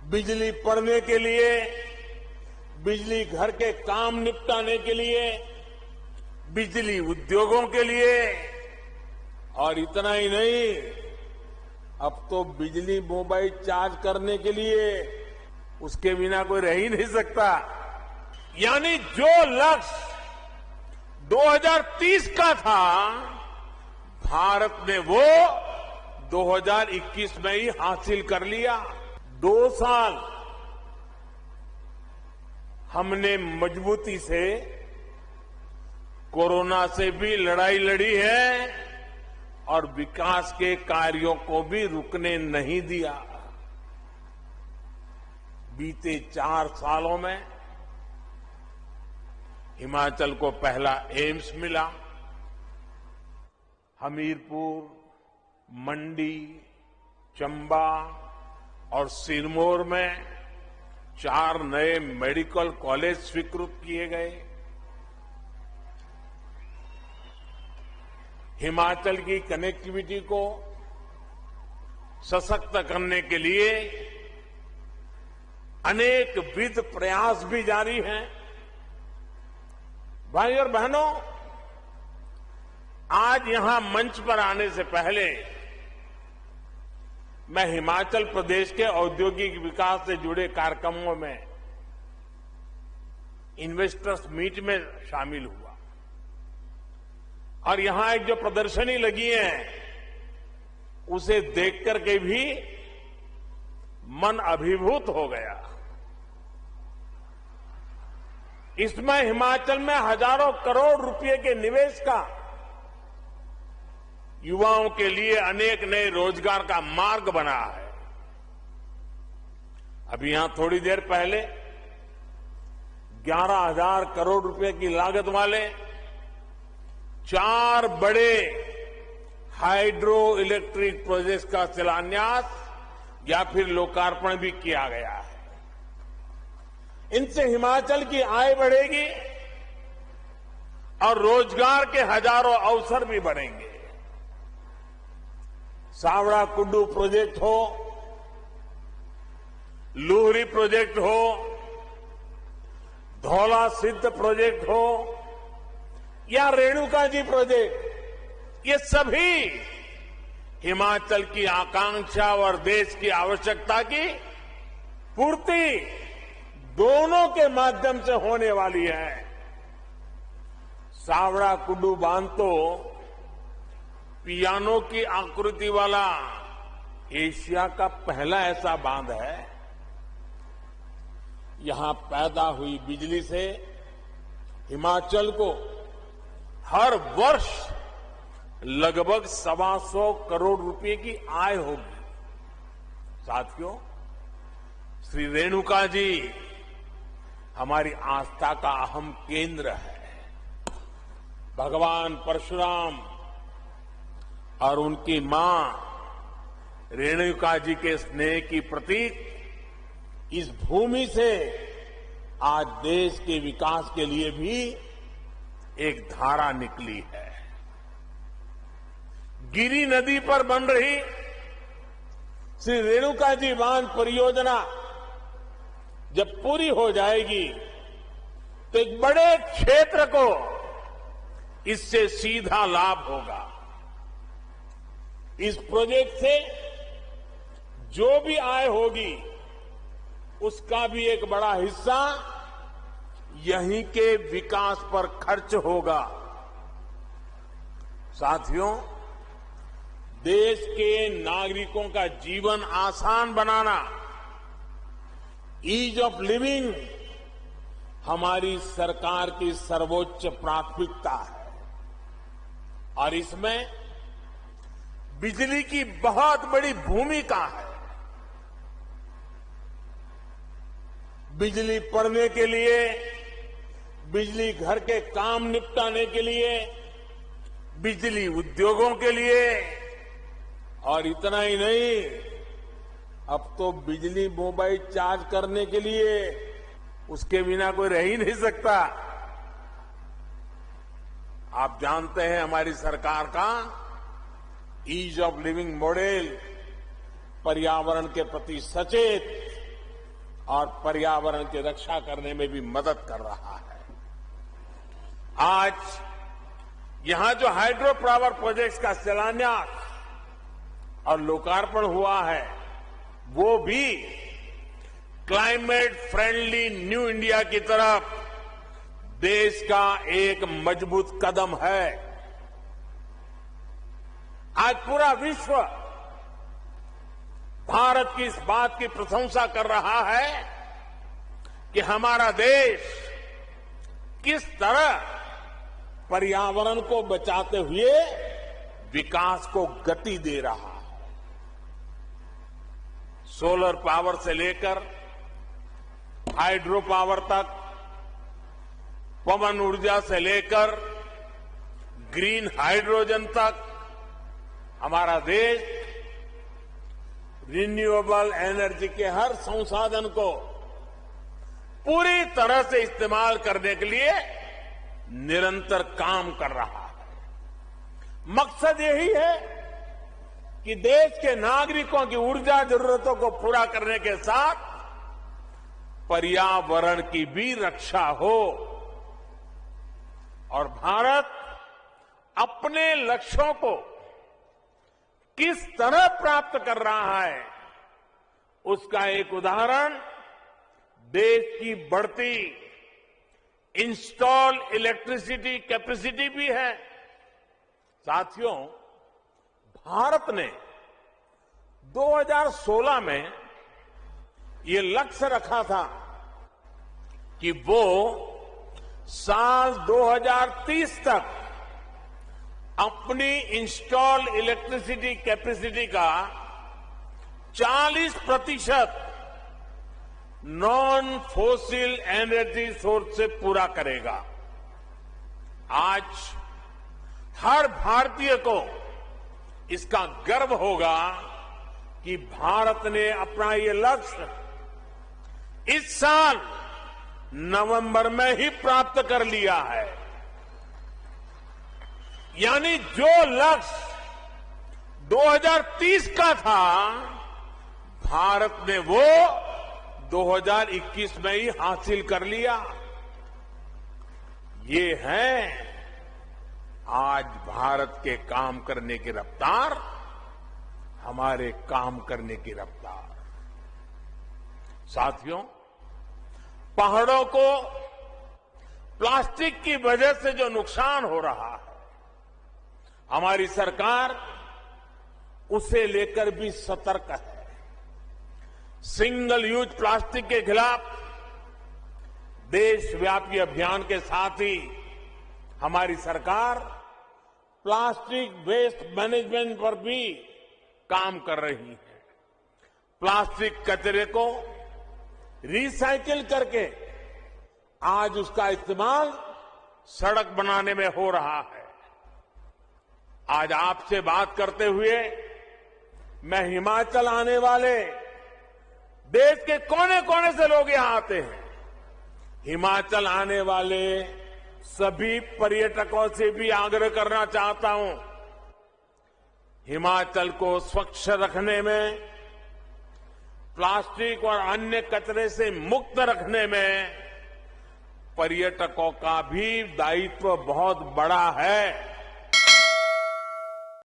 बिजली पढ़ने के लिए, बिजली घर के काम निपटाने के लिए, बिजली उद्योगों के लिए, और इतना ही नहीं, अब तो बिजली मोबाइल चार्ज करने के लिए, उसके बिना कोई रह ही नहीं सकता। यानी जो लक्ष्य 2030 का था, भारत ने वो 2021 में ही हासिल कर लिया। 2 साल हमने मजबूती से कोरोना से भी लड़ाई लड़ी है और विकास के कार्यों को भी रुकने नहीं दिया। बीते 4 सालों में हिमाचल को पहला एम्स मिला, हमीरपुर, मंडी, चंबा और सिरमौर में 4 नए मेडिकल कॉलेज स्वीकृत किए गए। हिमाचल की कनेक्टिविटी को सशक्त करने के लिए अनेक विध प्रयास भी जारी हैं। भाई और बहनों, आज यहां मंच पर आने से पहले मैं हिमाचल प्रदेश के औद्योगिक विकास से जुड़े कार्यक्रमों में इन्वेस्टर्स मीट में शामिल हुआ और यहां एक जो प्रदर्शनी लगी है उसे देख करके भी मन अभिभूत हो गया। इसमें हिमाचल में हजारों करोड़ रुपए के निवेश का, युवाओं के लिए अनेक नए रोजगार का मार्ग बना है। अभी यहां थोड़ी देर पहले 11,000 करोड़ रुपए की लागत वाले 4 बड़े हाइड्रो इलेक्ट्रिक प्रोजेक्ट का शिलान्यास या फिर लोकार्पण भी किया गया है। इनसे हिमाचल की आय बढ़ेगी और रोजगार के हजारों अवसर भी बढ़ेंगे। सावड़ा कुड्डू प्रोजेक्ट हो, लूहरी प्रोजेक्ट हो, धौला सिद्ध प्रोजेक्ट हो या रेणुका जी प्रोजेक्ट, ये सभी हिमाचल की आकांक्षा और देश की आवश्यकता की पूर्ति दोनों के माध्यम से होने वाली है। सावड़ा कुड्डू बांध तो पियानो की आकृति वाला एशिया का पहला ऐसा बांध है। यहां पैदा हुई बिजली से हिमाचल को हर वर्ष लगभग 125 करोड़ रुपए की आय होगी। साथियों, श्री रेणुका जी हमारी आस्था का अहम केंद्र है। भगवान परशुराम और उनकी मां रेणुका जी के स्नेह की प्रतीक इस भूमि से आज देश के विकास के लिए भी एक धारा निकली है। गिरी नदी पर बन रही श्री रेणुका जी बांध परियोजना जब पूरी हो जाएगी तो एक बड़े क्षेत्र को इससे सीधा लाभ होगा। इस प्रोजेक्ट से जो भी आय होगी उसका भी एक बड़ा हिस्सा यहीं के विकास पर खर्च होगा। साथियों, देश के नागरिकों का जीवन आसान बनाना, ईज ऑफ लिविंग हमारी सरकार की सर्वोच्च प्राथमिकता है और इसमें बिजली की बहुत बड़ी भूमिका है। बिजली पढ़ने के लिए, बिजली घर के काम निपटाने के लिए, बिजली उद्योगों के लिए, और इतना ही नहीं, अब तो बिजली मोबाइल चार्ज करने के लिए, उसके बिना कोई रह ही नहीं सकता। आप जानते हैं हमारी सरकार का ईज ऑफ लिविंग मॉडल पर्यावरण के प्रति सचेत और पर्यावरण की रक्षा करने में भी मदद कर रहा है। आज यहां जो हाइड्रो पावर प्रोजेक्ट्स का शिलान्यास और लोकार्पण हुआ है, वो भी क्लाइमेट फ्रेंडली न्यू इंडिया की तरफ देश का एक मजबूत कदम है। आज पूरा विश्व भारत की इस बात की प्रशंसा कर रहा है कि हमारा देश किस तरह पर्यावरण को बचाते हुए विकास को गति दे रहा है। सोलर पावर से लेकर हाइड्रो पावर तक, पवन ऊर्जा से लेकर ग्रीन हाइड्रोजन तक, हमारा देश रिन्यूएबल एनर्जी के हर संसाधन को पूरी तरह से इस्तेमाल करने के लिए निरंतर काम कर रहा है। मकसद यही है कि देश के नागरिकों की ऊर्जा जरूरतों को पूरा करने के साथ पर्यावरण की भी रक्षा हो और भारत अपने लक्ष्यों को किस तरह प्राप्त कर रहा है, उसका एक उदाहरण देश की बढ़ती इंस्टॉल इलेक्ट्रिसिटी कैपेसिटी भी है। साथियों, भारत ने 2016 में ये लक्ष्य रखा था कि वो साल 2030 तक अपनी इंस्टॉल इलेक्ट्रिसिटी कैपेसिटी का 40% नॉन फोसिल एनर्जी सोर्स से पूरा करेगा। आज हर भारतीय को इसका गर्व होगा कि भारत ने अपना ये लक्ष्य इस साल नवंबर में ही प्राप्त कर लिया है। यानी जो लक्ष्य 2030 का था, भारत ने वो 2021 में ही हासिल कर लिया। ये है आज भारत के काम करने की रफ्तार, हमारे काम करने की रफ्तार। साथियों, पहाड़ों को प्लास्टिक की वजह से जो नुकसान हो रहा है, हमारी सरकार उसे लेकर भी सतर्क है। सिंगल यूज प्लास्टिक के खिलाफ देशव्यापी अभियान के साथ ही हमारी सरकार प्लास्टिक वेस्ट मैनेजमेंट पर भी काम कर रही है। प्लास्टिक कचरे को रिसाइकिल करके आज उसका इस्तेमाल सड़क बनाने में हो रहा है। आज आपसे बात करते हुए मैं हिमाचल आने वाले देश के कोने कोने से लोग यहां आते हैं। हिमाचल आने वाले सभी पर्यटकों से भी आग्रह करना चाहता हूं, हिमाचल को स्वच्छ रखने में, प्लास्टिक और अन्य कचरे से मुक्त रखने में पर्यटकों का भी दायित्व बहुत बड़ा है।